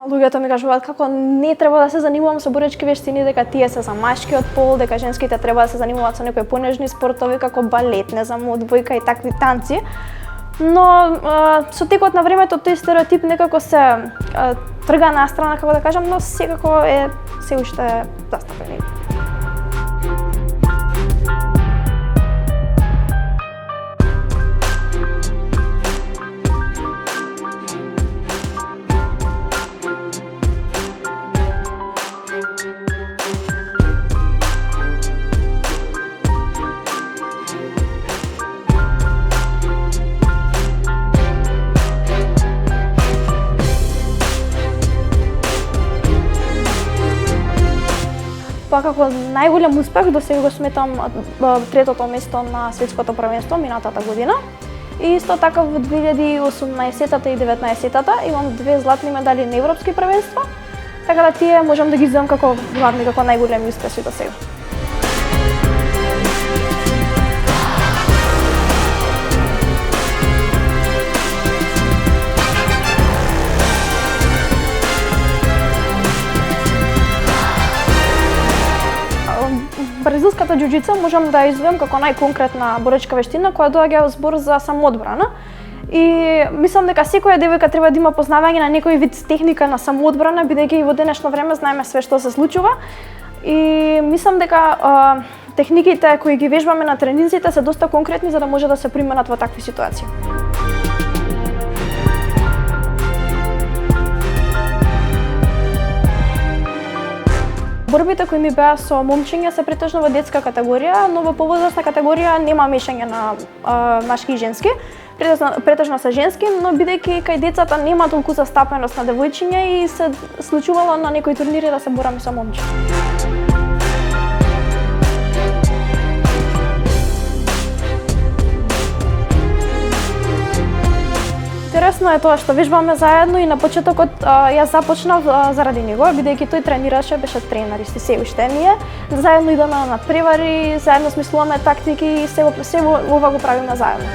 Луѓето ми кажуваат како не треба да се занимавам со боречки вештини, дека тие се за машкиот пол, дека женските треба да се занимаваат со некои понежни спортови како балет, не знам, одбојка и такви танци. Но со текот на времето тој стереотип некако се трга на страна, како да кажам, но секако е се уште застапен. Па како најголем успех до сега го сметам третото место на светското првенство минатата година. И исто така во 2018-та и 2019-та имам 2 златни медали на европски првенства. Така да тие можам да ги земам како главни, како најголеми успеси до сега. Бразилската џуџица можам да изведам како најконкретна боречка вештина која доаѓа во збор за самоодбрана. И мислам дека секоја девојка треба да има познавање на некој вид техника на самоодбрана, бидејќи во денешно време знаеме све што се случува. И мислам дека техниките кои ги вежбаме на тренинзите се доста конкретни за да може да се применат во такви ситуации. Борбите кои ми беа со момчиња се претежно во детска категорија, но во повозрасна категорија нема мешање на машки и женски. Претежно се женски, но бидејќи кај децата нема толку застапеност на девојчиња и се случувало на некои турнири да се бораме со момчиња. Интересно е тоа што вежбаме заедно и на почетокот јас започнав заради него, бидејќи тој тренираше, беше тренер и се уште ми е. Заедно идеме на надпревари, заедно смислуваме тактики и се ова го правиме заедно.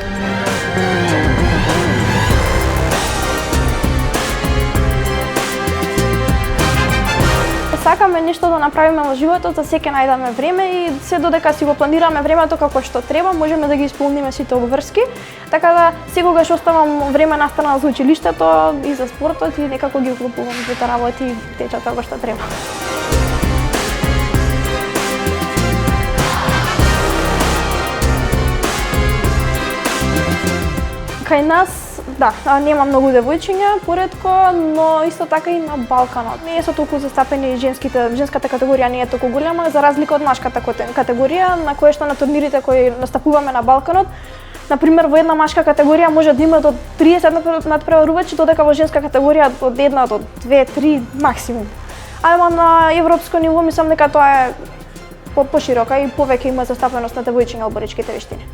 Сакаме нешто да направиме во животот, за секој најдеме време и се додека си го планираме времето како што треба, можеме да ги исполниме сите обврски. Така да секогаш оставам време настрана за училиштето и за спортот и некако ги уклопувам двете работи и тече тоа што треба. Кај нас, да, нема многу девојчиња, поретко, но исто така и на Балканот. Не е со толку застапени женската категорија не е толку голема, за разлика од машката категорија, на која што на турнирите кои настапуваме на Балканот, например во една машка категорија може да има до 30 надпреварувачи, додека во женска категорија од 1 до 2, 3 максимум. Ама на европско ниво мислам дека тоа е поширока и повеќе има застапеност на девојчиња во боречките вештини.